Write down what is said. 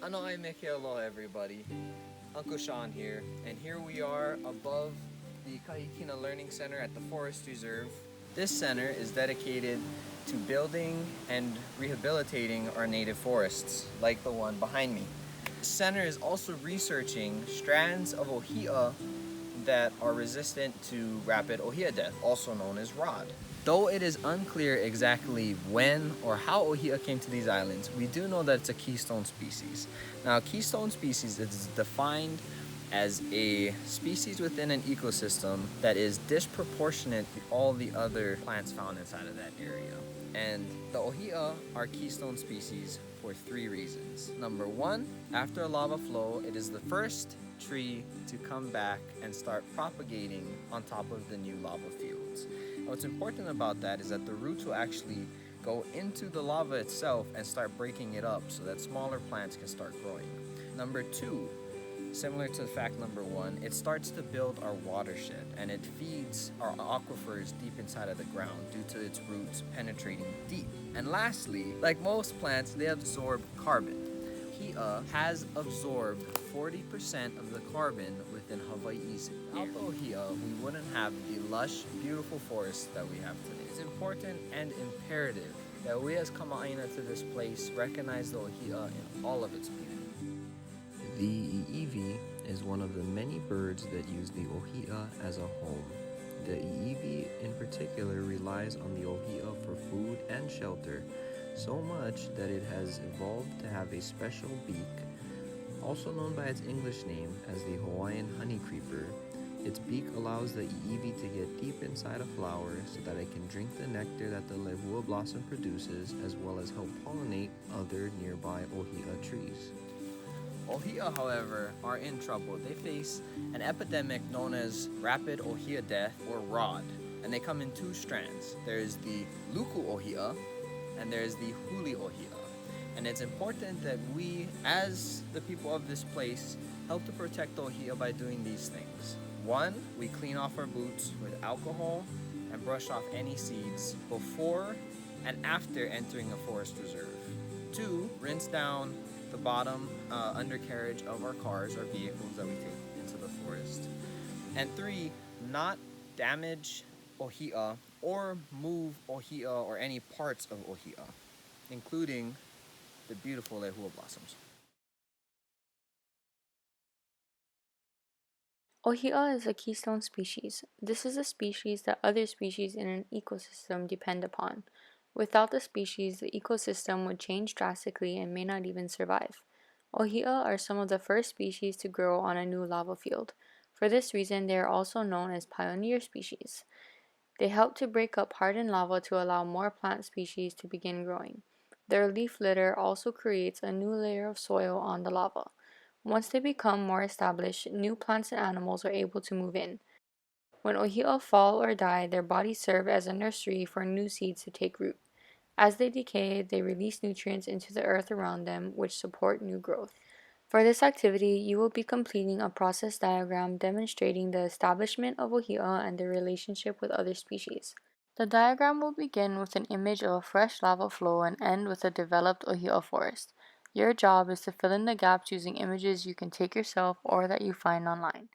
Ano ay aloha everybody. Uncle Sean here, and here we are above the Kahikina Learning Center at the Forest Reserve. This center is dedicated to building and rehabilitating our native forests, like the one behind me. The center is also researching strands of ʻŌhiʻa that are resistant to rapid ʻŌhiʻa death, also known as rod. Though it is unclear exactly when or how ʻŌhiʻa came to these islands, we do know that it's a keystone species. Now, a keystone species is defined as a species within an ecosystem that is disproportionate to all the other plants found inside of that area. And the ʻŌhiʻa are keystone species for 3 reasons. Number 1, after a lava flow, it is the first tree to come back and start propagating on top of the new lava fields. And what's important about that is that the roots will actually go into the lava itself and start breaking it up so that smaller plants can start growing. Number 2, similar to fact number 1, it starts to build our watershed and it feeds our aquifers deep inside of the ground due to its roots penetrating deep. And lastly, like most plants, they absorb carbon. ʻŌhiʻa has absorbed 40% of the carbon within Hawaii's air. Without the ʻŌhiʻa, we wouldn't have the lush, beautiful forests that we have today. It's important and imperative that we as kama'aina to this place recognize the ʻŌhiʻa in all of its beauty. The ʻiʻiwi is one of the many birds that use the ʻŌhiʻa as a home. The ʻiʻiwi in particular relies on the ʻŌhiʻa for food and shelter, so much that it has evolved to have a special beak. Also known by its English name as the Hawaiian honey creeper, its beak allows the ʻiʻiwi to get deep inside a flower so that it can drink the nectar that the lehua blossom produces, as well as help pollinate other nearby ʻŌhiʻa trees. ʻŌhiʻa, however, are in trouble. They face an epidemic known as rapid ʻŌhiʻa death, or ROD, and they come in 2 strands. There's the luku ʻŌhiʻa, and there's the huli ʻŌhiʻa. And it's important that we, as the people of this place, help to protect the ʻŌhiʻa by doing these things. 1, we clean off our boots with alcohol and brush off any seeds before and after entering a forest reserve. 2, rinse down the bottom undercarriage of our cars or vehicles that we take into the forest. And 3, not damage ʻŌhiʻa or move ʻŌhiʻa or any parts of ʻŌhiʻa, including the beautiful lehua blossoms. ʻŌhiʻa is a keystone species. This is a species that other species in an ecosystem depend upon. Without the species, the ecosystem would change drastically and may not even survive. ʻŌhiʻa are some of the first species to grow on a new lava field. For this reason, they are also known as pioneer species. They help to break up hardened lava to allow more plant species to begin growing. Their leaf litter also creates a new layer of soil on the lava. Once they become more established, new plants and animals are able to move in. When ʻŌhiʻa fall or die, their bodies serve as a nursery for new seeds to take root. As they decay, they release nutrients into the earth around them, which support new growth. For this activity, you will be completing a process diagram demonstrating the establishment of ʻŌhiʻa and their relationship with other species. The diagram will begin with an image of a fresh lava flow and end with a developed ʻŌhiʻa forest. Your job is to fill in the gaps using images you can take yourself or that you find online.